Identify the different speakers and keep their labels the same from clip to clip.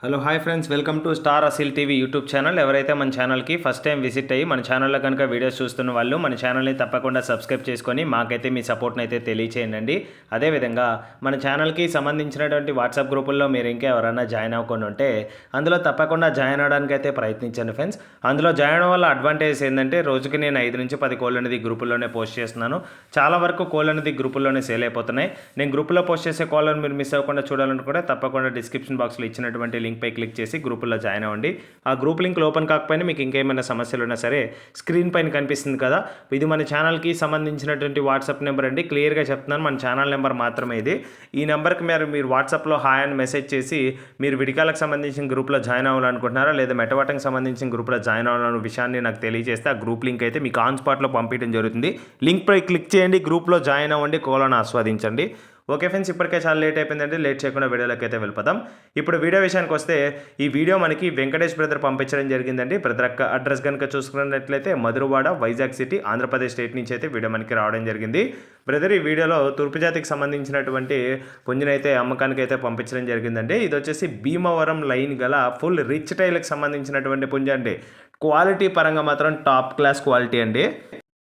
Speaker 1: Hello hi friends, welcome to star Aseel TV YouTube channel. ఎవరైతే మన ఛానల్కి ఫస్ట్ టైం విజిట్ అయ్యి మన ఛానల్లో కనుక వీడియోస్ చూస్తున్న వాళ్ళు మన ఛానల్ని తప్పకుండా సబ్స్క్రైబ్ చేసుకొని మాకైతే మీ సపోర్ట్ని అయితే తెలియచేయండి. అదేవిధంగా మన ఛానల్కి సంబంధించినటువంటి వాట్సాప్ గ్రూపుల్లో మీరు ఇంకా ఎవరైనా జాయిన్ అవ్వకుండా ఉంటే అందులో తప్పకుండా జాయిన్ అవ్వడానికి అయితే ప్రయత్నించండి ఫ్రెండ్స్. అందులో జాయిన్ అవ్వడం వల్ల అడ్వాంటేజ్ ఏంటంటే రోజుకి నేను 5 నుంచి 10 కోళ్ళు అనేది గ్రూపుల్లోనే పోస్ట్ చేస్తున్నాను. చాలా వరకు కోళ్ళు అనేది గ్రూపుల్లోనే సేల్ అయిపోతున్నాయి. నేను గ్రూపులో పోస్ట్ చేసే కోళ్ళను మీరు మిస్ అవ్వకుండా చూడాలనుకుంటే తప్పకుండా డిస్క్రిప్షన్ బాక్స్లో ఇచ్చినటువంటి లింక్ పై క్లిక్ చేసి గ్రూపుల్లో జాయిన్ అవ్వండి. ఆ గ్రూప్ లింక్ ఓపెన్ కాకపోయినా మీకు ఇంకేమైనా సమస్యలు ఉన్నా సరే స్క్రీన్ పైన కనిపిస్తుంది కదా, ఇది మన ఛానల్కి సంబంధించినటువంటి వాట్సాప్ నెంబర్ అండి. క్లియర్గా చెప్తున్నాను, మన ఛానల్ నెంబర్ మాత్రమే ఇది. ఈ నెంబర్కి మీరు వాట్సాప్లో హాయ్ అని మెసేజ్ చేసి మీరు విడికాలకు సంబంధించిన గ్రూప్లో జాయిన్ అవ్వాలనుకుంటున్నారా లేదా మెటవాటంకి సంబంధించిన గ్రూప్లో జాయిన్ అవ్వాలన్న విషయాన్ని నాకు తెలియజేస్తే ఆ గ్రూప్ లింక్ అయితే మీకు ఆన్ స్పాట్లో పంపించడం జరుగుతుంది. లింక్ పై క్లిక్ చేయండి, గ్రూప్లో జాయిన్ అవ్వండి, కోళ్ళను ఆస్వాదించండి. ఓకే ఫ్రెండ్స్, ఇప్పటికే చాలా లేట్ అయిపోయిందండి. లేట్ చేయకుండా వీడియోలోకి అయితే వెళ్ళిపోతాం. ఇప్పుడు వీడియో విషయానికి వస్తే ఈ వీడియో మనకి వెంకటేష్ బ్రదర్ పంపించడం జరిగిందండి. బ్రదర్ అడ్రస్ కనుక చూసుకున్నట్లయితే మధురవాడ, వైజాగ్ సిటీ, ఆంధ్రప్రదేశ్ స్టేట్ నుంచి అయితే వీడియో మనకి రావడం జరిగింది. బ్రదర్ ఈ వీడియోలో తూర్పు జాతికి సంబంధించినటువంటి పుంజునైతే అమ్మకానికి అయితే పంపించడం జరిగిందండి. ఇది వచ్చేసి భీమవరం లైన్ గల ఫుల్ రిచ్ టైల్కి సంబంధించినటువంటి పుంజ అండి. క్వాలిటీ పరంగా మాత్రం టాప్ క్లాస్ క్వాలిటీ అండి.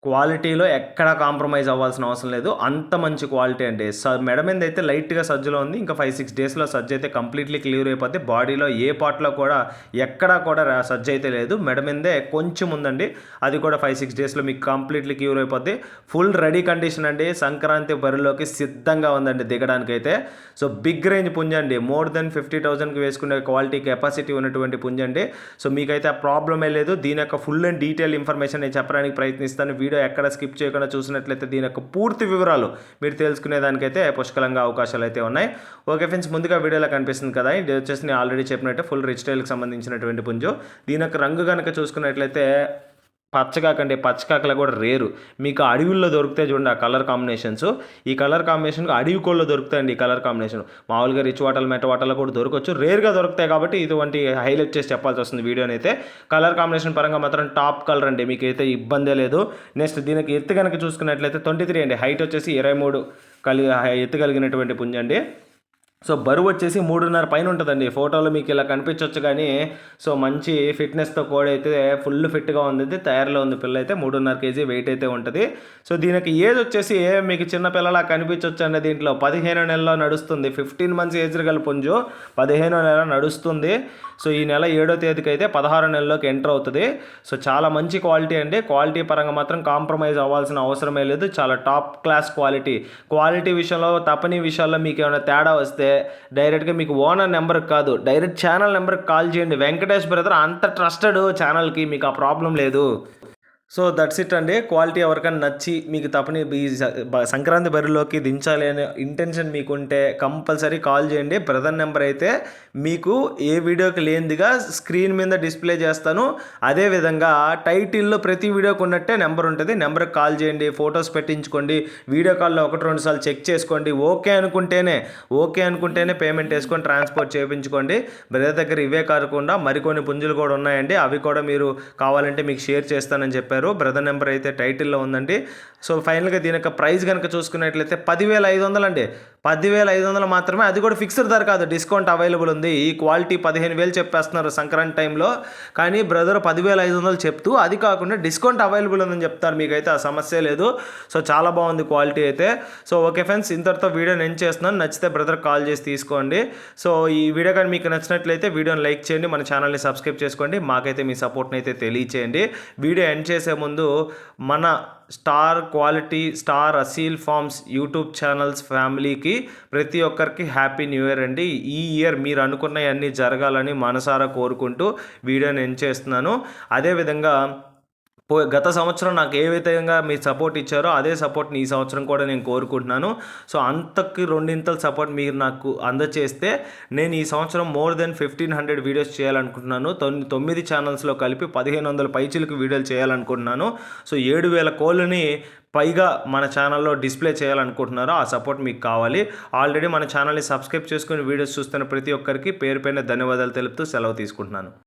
Speaker 1: క్వాలిటీలో ఎక్కడ కాంప్రమైజ్ అవ్వాల్సిన అవసరం లేదు, అంత మంచి క్వాలిటీ అండి. మెడ మీద అయితే లైట్గా సజ్జలో ఉంది, ఇంకా 5-6 డేస్లో సజ్జ అయితే కంప్లీట్లీ క్లియర్ అయిపోద్ది. బాడీలో ఏ పార్ట్లో కూడా ఎక్కడా కూడా సజ్జ అయితే లేదు, మెడ మీదే కొంచెం ఉందండి, అది కూడా 5-6 డేస్లో మీకు కంప్లీట్లీ క్యూర్ అయిపోద్ది. ఫుల్ రెడీ కండిషన్ అండి, సంక్రాంతి బరిలోకి సిద్ధంగా ఉందండి దిగడానికి అయితే. సో బిగ్ రేంజ్ పుంజండి, మోర్ దెన్ 50,000కి వేసుకునే క్వాలిటీ కెపాసిటీ ఉన్నటువంటి పుంజండి. సో మీకైతే ఆ ప్రాబ్లమే లేదు. దీని యొక్క ఫుల్ అండ్ డీటెయిల్ ఇన్ఫర్మేషన్ నేను చెప్పడానికి ప్రయత్నిస్తాను. వీడియో ఎక్కడ స్కిప్ చేయకుండా చూసినట్లయితే దీని యొక్క పూర్తి వివరాలు మీరు తెలుసుకునేదానికైతే పుష్కలంగా అవకాశాలు అయితే ఉన్నాయి. ఓకే ఫ్రెండ్స్, ముందుగా వీడియోలో కనిపిస్తుంది కదా, ఇది వచ్చేసి నేను ఆల్రెడీ చెప్పినట్టే ఫుల్ రిచ్ టైల్కి సంబంధించినటువంటి పుంజు. దీని యొక్క రంగు కనుక చూసుకున్నట్లయితే పచ్చకాకండి, పచ్చకాకలు కూడా రేరు. మీకు అడవుల్లో దొరుకుతాయి చూడండి ఆ కలర్ కాంబినేషన్స్. ఈ కలర్ కాంబినేషన్ అడవి కోళ్ళు దొరుకుతాయండి. ఈ కలర్ కాంబినేషన్ మామూలుగా రిచ్ వాటల్ మెట వాటల్లో కూడా దొరకవచ్చు, రేర్గా దొరుకుతాయి కాబట్టి ఇటువంటి హైలైట్ చేసి చెప్పాల్సి వస్తుంది వీడియోని అయితే. కలర్ కాంబినేషన్ పరంగా మాత్రం టాప్ కలర్ అండి, మీకు అయితే ఇబ్బందే లేదు. నెక్స్ట్ దీనికి ఎత్తు కనుక చూసుకున్నట్లయితే 23 అండి, హైట్ వచ్చేసి 23 ఎత్తు కలిగినటువంటి పుంజండి. సో బరువు వచ్చేసి 3.5 పైన ఉంటుందండి. ఫోటోలో మీకు ఇలా కనిపించవచ్చు కానీ సో మంచి ఫిట్నెస్తో కోడి అయితే ఫుల్ ఫిట్గా ఉంది, తయారులో ఉంది. పిల్ల అయితే 3.5 కేజీ వెయిట్ అయితే ఉంటుంది. సో దీనికి ఏజ్ వచ్చేసి మీకు చిన్న పిల్లలా కనిపించవచ్చు అండి. దీంట్లో 15 నెలల్లో నడుస్తుంది. 15 మంత్స్ ఏజ్ గల పుంజు 15 నెల నడుస్తుంది. సో ఈ నెల 7వ తేదీకి అయితే 16 నెలల్లోకి ఎంటర్ అవుతుంది. సో చాలా మంచి క్వాలిటీ అండి. క్వాలిటీ పరంగా మాత్రం కాంప్రమైజ్ అవ్వాల్సిన అవసరమే లేదు, చాలా టాప్ క్లాస్ క్వాలిటీ. క్వాలిటీ విషయంలో తప్పని విషయాల్లో మీకు ఏమైనా తేడా వస్తే డైరెక్ట్గా మీకు ఓనర్ నెంబర్కి కాదు, డైరెక్ట్ ఛానల్ నెంబర్కి కాల్ చేయండి. వెంకటేష్ బ్రదర్ అంత ట్రస్టెడ్ ఛానల్కి, మీకు ఆ ప్రాబ్లం లేదు. సో దట్స్ ఇట్ అండి. క్వాలిటీ ఎవరికైనా నచ్చి మీకు తప్పని ఈ సంక్రాంతి బరిలోకి దించాలి అనే ఇంటెన్షన్ మీకుంటే కంపల్సరీ కాల్ చేయండి. బ్రదర్ నెంబర్ అయితే మీకు ఏ వీడియోకి లేనిదిగా స్క్రీన్ మీద డిస్ప్లే చేస్తాను. అదేవిధంగా టైటిల్లో ప్రతి వీడియోకి ఉన్నట్టే నెంబర్ ఉంటుంది, నెంబర్కి కాల్ చేయండి, ఫొటోస్ పెట్టించుకోండి, వీడియో కాల్లో 1-2 సార్లు చెక్ చేసుకోండి. ఓకే అనుకుంటేనే పేమెంట్ వేసుకొని ట్రాన్స్పోర్ట్ చేయించుకోండి. బ్రదర్ దగ్గర ఇవే కాకుండా మరికొన్ని పుంజులు కూడా ఉన్నాయండి, అవి కూడా మీరు కావాలంటే మీకు షేర్ చేస్తానని చెప్పారు. బ్రదర్ నెంబర్ అయితే టైటిల్లో ఉందండి. సో ఫైనల్గా దీని యొక్క ప్రైస్ కనుక చూసుకున్నట్లయితే 10,500 అండి. 10,500 మాత్రమే, అది కూడా ఫిక్స్డ్ ధర కాదు, డిస్కౌంట్ అవైలబుల్ ఉంది. ఈ క్వాలిటీ 15,000 చెప్పేస్తున్నారు సంక్రాంతి టైంలో, కానీ బ్రదర్ 10,500 చెప్తూ అది కాకుండా డిస్కౌంట్ అవైలబుల్ ఉందని చెప్తారు. మీకైతే ఆ సమస్య లేదు. సో చాలా బాగుంది క్వాలిటీ అయితే. సో ఓకే ఫ్రెండ్స్, ఇంతటితో వీడియోని ఎండ్ చేస్తున్నాను. నచ్చితే బ్రదర్ కాల్ చేసి తీసుకోండి. సో ఈ వీడియో కానీ మీకు నచ్చినట్లయితే వీడియోని లైక్ చేయండి, మన ఛానల్ని సబ్స్క్రైబ్ చేసుకోండి, మాకైతే మీ సపోర్ట్ని అయితే తెలియచేయండి. వీడియో ఎండ్ చేసే ముందు మన star Aseel forms YouTube channels ఫ్యామిలీకి ప్రతి ఒక్కరికి హ్యాపీ న్యూ ఇయర్ అండి. ఈ ఇయర్ మీరు అనుకున్నవన్నీ జరగాలని మనసారా కోరుకుంటూ వీడియోని ఎండ్ చేస్తున్నాను. అదేవిధంగా గత సంవత్సరం నాకు ఏ విధంగా మీరు సపోర్ట్ ఇచ్చారో అదే సపోర్ట్ని ఈ సంవత్సరం కూడా నేను కోరుకుంటున్నాను. సో అంతకు 2 సపోర్ట్ మీరు నాకు అందచేస్తే నేను ఈ సంవత్సరం మోర్ దెన్ 1,500 వీడియోస్ చేయాలనుకుంటున్నాను. 9 ఛానల్స్లో కలిపి 1,500 పైచిలకు వీడియోలు చేయాలనుకుంటున్నాను. సో 7,000 కోళ్ళని పైగా మన ఛానల్లో డిస్ప్లే చేయాలనుకుంటున్నారో ఆ సపోర్ట్ మీకు కావాలి. ఆల్రెడీ మన ఛానల్ని సబ్స్క్రైబ్ చేసుకుని వీడియోస్ చూస్తున్న ప్రతి ఒక్కరికి పేరు పైన ధన్యవాదాలు తెలుపుతూ సెలవు తీసుకుంటున్నాను.